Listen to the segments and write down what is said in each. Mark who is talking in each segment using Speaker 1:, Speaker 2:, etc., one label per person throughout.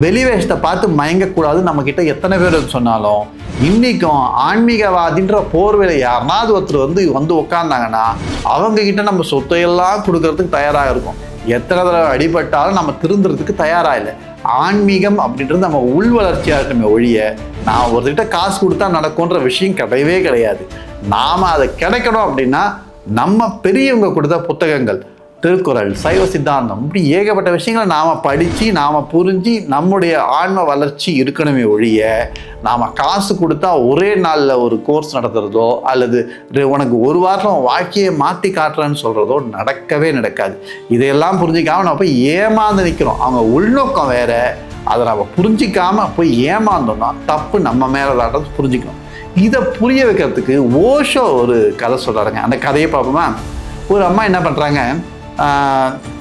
Speaker 1: வெளி வேஷத்தை பார்த்து மயங்கக்கூடாது. நம்ம கிட்ட எத்தனை பேர் சொன்னாலும் இன்னைக்கும் ஆன்மீகவாதின்ற போர்வையில யாருனாவது ஒருத்தர் வந்து உட்கார்ந்தாங்கன்னா அவங்க கிட்ட நம்ம சொத்தையெல்லாம் கொடுக்கறதுக்கு தயாராக இருக்கும். எத்தனை தடவை அடிபட்டாலும் நம்ம திருந்துறதுக்கு தயாரா இல்லை. ஆன்மீகம் அப்படின்றது நம்ம உள் வளர்ச்சியா இருக்கணுமே ஒழிய நான் ஒருத்தர்கிட்ட காசு கொடுத்தா நடக்கும்ன்ற விஷயம் கிடையவே கிடையாது. நாம அதை கிடைக்கணும் அப்படின்னா நம்ம பெரியவங்க கொடுத்த புத்தகங்கள், திருக்குறள், சைவ சித்தாந்தம், இப்படி ஏகப்பட்ட விஷயங்களை நாம் படித்து நாம் புரிஞ்சு நம்முடைய ஆன்ம வளர்ச்சி இருக்கணுமே ஒழிய நாம் காசு கொடுத்தா ஒரே நாளில் ஒரு கோர்ஸ் நடத்துகிறதோ அல்லது உனக்கு ஒரு வாரம் வாழ்க்கையை மாற்றி காட்டுறேன்னு சொல்கிறதோ நடக்கவே நடக்காது. இதையெல்லாம் புரிஞ்சிக்காமல் நம்ம போய் ஏமாந்து நிற்கிறோம். அவங்க உள்நோக்கம் வேற, அதை நம்ம புரிஞ்சிக்காமல் போய் ஏமாந்தோம்னா தப்பு நம்ம மேலே தான்றது புரிஞ்சுக்கணும். இதை புரிய வைக்கிறதுக்கு ஓஷோ ஒரு கதை சொல்கிறாங்க. அந்த கதையை பார்ப்போமா? ஒரு அம்மா என்ன பண்ணுறாங்க,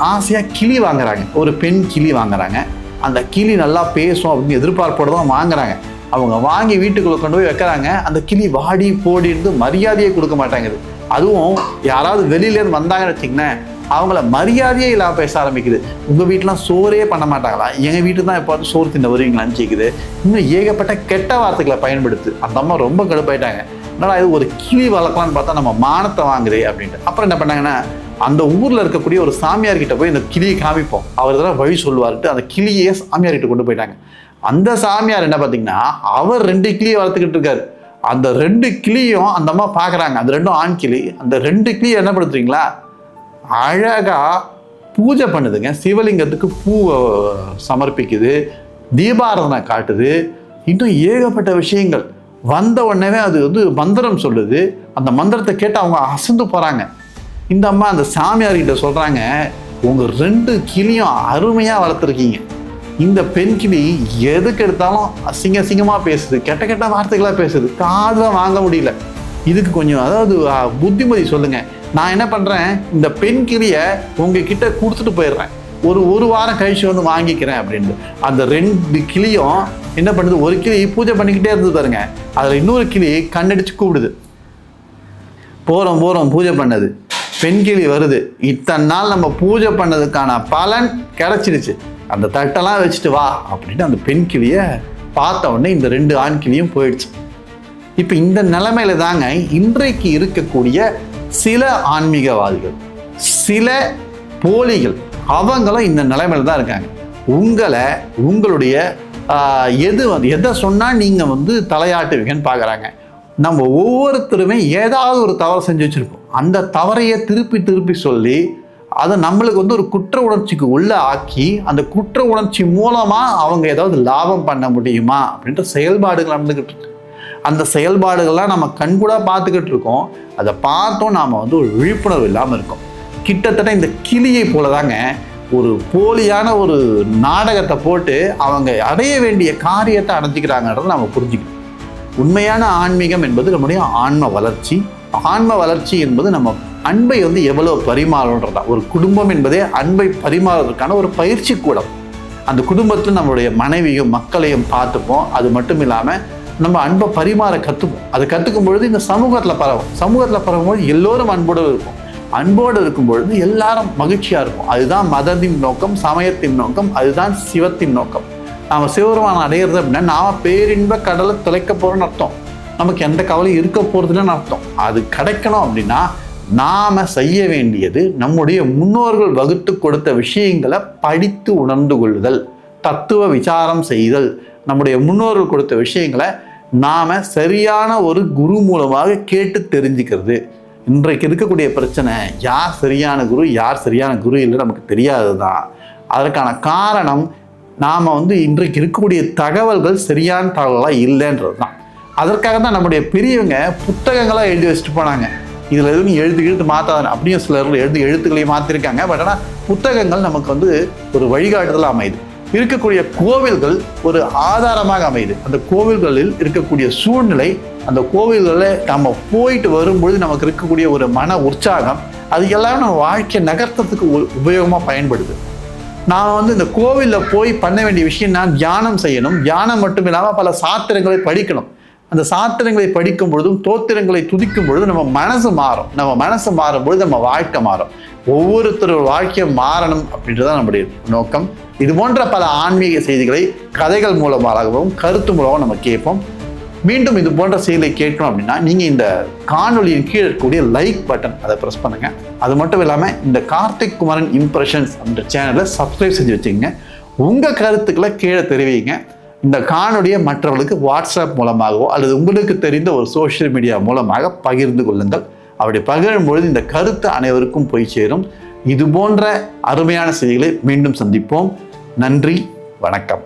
Speaker 1: ஆசையாக கிளி வாங்குறாங்க. ஒரு பெண் கிளி வாங்குறாங்க. அந்த கிளி நல்லா பேசும் அப்படின்னு எதிர்பார்ப்போடு தான் வாங்குறாங்க. அவங்க வாங்கி வீட்டுக்குள்ளே கொண்டு போய் வைக்கிறாங்க. அந்த கிளி வாடி போடின்னு மரியாதையே கொடுக்க மாட்டாங்குது. அதுவும் யாராவது வெளியிலேருந்து வந்தாங்கன்னு வச்சிங்கன்னா அவங்கள மரியாதையே இல்லாமல் பேச ஆரம்பிக்குது. உங்கள் வீட்டிலாம் சோறே பண்ண மாட்டாங்களா, எங்கள் வீட்டுக்கு தான் எப்போது சோறு தின்ன வருவீங்களான்னு கேட்குது. இன்னும் ஏகப்பட்ட கெட்ட வார்த்தைகளை பயன்படுத்து. அந்த அம்மா ரொம்ப கடுப்பாயிட்டாங்க. அதனால் இது ஒரு கிளி வளர்க்கலான்னு பார்த்தா நம்ம மானத்தை வாங்குதே அப்படின்ட்டு. அப்புறம் என்ன பண்ணாங்கன்னா, அந்த ஊரில் இருக்கக்கூடிய ஒரு சாமியார்கிட்ட போய் இந்த கிளியை காமிப்போம், அவர் தான் வழி சொல்லுவார்ட்டு அந்த கிளியே சாமியார்கிட்ட கொண்டு போயிட்டாங்க. அந்த சாமியார் என்ன பார்த்தீங்கன்னா அவர் 2 கிளியை வளர்த்துக்கிட்டு இருக்காரு. அந்த 2 கிளியும் அந்த அம்மா பார்க்குறாங்க. அந்த 2 ஆண் கிளி. அந்த 2 கிளி என்ன பண்ணுறீங்களா, அழகா பூஜை பண்ணுதுங்க. சிவலிங்கத்துக்கு பூ சமர்ப்பிக்குது, தீபாராதனை காட்டுது, இன்னும் ஏகப்பட்ட விஷயங்கள். வந்த உடனே அது மந்திரம் சொல்லுது. அந்த மந்திரத்தை கேட்டு அவங்க அசந்து போகிறாங்க. இந்த அம்மா அந்த சாமியார்கிட்ட சொல்கிறாங்க, உங்கள் 2 கிளியும் அருமையாக வளர்த்துருக்கீங்க. இந்த பெண் கிளி எதுக்கு எடுத்தாலும் அசிங்கமாக பேசுது, கெட்ட கெட்ட வார்த்தைகளாக பேசுது, காதில் வாங்க முடியல. இதுக்கு கொஞ்சம் புத்திமதி சொல்லுங்கள். நான் என்ன பண்ணுறேன், இந்த பெண் கிளியை உங்ககிட்ட கொடுத்துட்டு போயிடுறேன், ஒரு வாரம் கழிச்சு வாங்கிக்கிறேன் அப்படின்ட்டு. அந்த 2 கிளியும் என்ன பண்ணுது, ஒரு கிளி பூஜை பண்ணிக்கிட்டே இருந்தது பாருங்க. அதில் இன்னொரு கிளி கண்ணடிச்சு கூப்பிடுது. போகிறோம் பூஜை பண்ணது. பெண் கிளி வருது. இத்தனை நாள் நம்ம பூஜை பண்ணதுக்கான பலன் கிடைச்சிருச்சு, அந்த தட்டெல்லாம் வச்சுட்டு வா அப்படின்ட்டு அந்த பெண் கிளியை பார்த்த உடனே இந்த 2 ஆண் கிளியும் போயிடுச்சு. இப்போ இந்த நிலைமையில தாங்க இன்றைக்கு இருக்கக்கூடிய சில ஆன்மீகவாதிகள், சில போலிகள், அவங்களும் இந்த நிலைமையில தான் இருக்காங்க. உங்களுடைய எதை சொன்னால் நீங்கள் தலையாட்டுவீங்கன்னு பார்க்குறாங்க. நம்ம ஒவ்வொருத்தருமே ஏதாவது ஒரு தவறு செஞ்சு வச்சுருப்போம். அந்த தவறையை திருப்பி சொல்லி அதை நம்மளுக்கு ஒரு குற்ற உணர்ச்சிக்கு உள்ள ஆக்கி அந்த குற்ற உணர்ச்சி மூலமாக அவங்க ஏதாவது லாபம் பண்ண முடியுமா அப்படின்ற செயல்பாடுகள் நடந்துக்கிட்டு இருக்கு. அந்த செயல்பாடுகள்லாம் நம்ம கண்கூடாக பார்த்துக்கிட்டு இருக்கோம். அதை பார்த்தோம் நாம் ஒரு விழிப்புணர்வு இல்லாமல் இருக்கோம். கிட்டத்தட்ட இந்த கிளியை போல தாங்க ஒரு போலியான ஒரு நாடகத்தை போட்டு அவங்க அடைய வேண்டிய காரியத்தை அடைஞ்சிக்கிறாங்கன்றதை நம்ம புரிஞ்சுக்கணும். உண்மையான ஆன்மீகம் என்பது நம்முடைய ஆன்ம வளர்ச்சி. ஆன்ம வளர்ச்சி என்பது நம்ம அன்பை எவ்வளோ பரிமாறன்றதா. ஒரு குடும்பம் என்பதே அன்பை பரிமாறுவதற்கான ஒரு பயிற்சி கூடம். அந்த குடும்பத்தில் நம்மளுடைய மனைவியும் மக்களையும் பார்த்துப்போம். அது மட்டும் இல்லாமல் நம்ம அன்பை பரிமாற கற்றுப்போம். அது கற்றுக்கும் பொழுது இந்த சமூகத்தில் பரவும்போது எல்லோரும் அன்போடு இருப்போம். அன்போடு இருக்கும் பொழுது எல்லாரும் மகிழ்ச்சியாக இருக்கும். அதுதான் மதத்தின் நோக்கம், சமயத்தின் நோக்கம், அதுதான் சிவத்தின் நோக்கம். நாம் சிவபெருமான் அடையிறது அப்படின்னா நாம் பேரின்ப கடலை தொலைக்க போகிறோன்னு அர்த்தம். நமக்கு எந்த கவலையும் இருக்க போகிறதுன்னு அர்த்தம். அது கிடைக்கணும் அப்படின்னா நாம் செய்ய வேண்டியது நம்முடைய முன்னோர்கள் வகுத்து கொடுத்த விஷயங்களை படித்து உணர்ந்து கொள்ளுதல், தத்துவ விசாரம் செய்தல். நம்முடைய முன்னோர்கள் கொடுத்த விஷயங்களை நாம் சரியான ஒரு குரு மூலமாக கேட்டு தெரிஞ்சுக்கிறது. இன்றைக்கு இருக்கக்கூடிய பிரச்சனை, யார் சரியான குரு யார் சரியான குரு இல்லை நமக்கு தெரியாது தான். அதற்கான காரணம் நாம் இன்றைக்கு இருக்கக்கூடிய தகவல்கள் சரியான தகவலாக இல்லைன்றது தான். அதற்காக தான் நம்முடைய பெரியவங்க புத்தகங்களாக எழுதி வச்சுட்டு போனாங்க. இதில் எதுவும் எழுத்து மாற்றாது அப்படியும் சிலர் எழுத்துக்களையும் மாற்றிருக்காங்க. பட் ஆனால் புத்தகங்கள் நமக்கு ஒரு வழிகாட்டுதலாக அமையுது. இருக்கக்கூடிய கோவில்கள் ஒரு ஆதாரமாக அமையுது. அந்த கோவில்களில் இருக்கக்கூடிய சூழ்நிலை, அந்த கோவில்களில் நம்ம போயிட்டு வரும்பொழுது நமக்கு இருக்கக்கூடிய ஒரு மன உற்சாகம், அது எல்லாமே நம்ம வாழ்க்கையை நகர்த்தத்துக்கு உபயோகமாக பயன்படுது. நான் இந்த கோவிலில் போய் பண்ண வேண்டிய விஷயம், நான் தியானம் செய்யணும். தியானம் மட்டும் இல்லாமல் பல சாத்திரங்களை படிக்கணும். அந்த சாத்திரங்களை படிக்கும் பொழுதும் தோத்திரங்களை துதிக்கும் பொழுதும் நம்ம மனசு மாறும். நம்ம மனசு மாறும் பொழுது நம்ம வாழ்க்கை மாறும். ஒவ்வொருத்தரோட வாழ்க்கையை மாறணும் அப்படின்றதான் நம்முடைய நோக்கம். இது போன்ற பல ஆன்மீக செய்திகளை கதைகள் மூலமாகவும் கருத்து மூலமாக நம்ம கேட்போம். மீண்டும் இது போன்ற செய்திகளை கேட்கணும் அப்படின்னா நீங்கள் இந்த காணொலியின் கீழே இருக்கக்கூடிய லைக் பட்டன் அதை ப்ரெஸ் பண்ணுங்கள். அது மட்டும் இல்லாமல் இந்த கார்த்திக் குமரன் இம்ப்ரெஷன்ஸ் அப்படின்ற சேனலை சப்ஸ்கிரைப் செஞ்சு வச்சுக்கோங்க. உங்கள் கருத்துக்களை கீழே தெரிவிங்க. இந்த காணொலியை மற்றவர்களுக்கு வாட்ஸ்அப் மூலமாகவோ அல்லது உங்களுக்கு தெரிந்த ஒரு சோஷியல் மீடியா மூலமாக பகிர்ந்து கொள்ளுங்கள். அப்படி பகிரும் பொழுது இந்த கருத்து அனைவருக்கும் போய் சேரும். இது போன்ற அருமையான செய்திகளை மீண்டும் சந்திப்போம். நன்றி, வணக்கம்.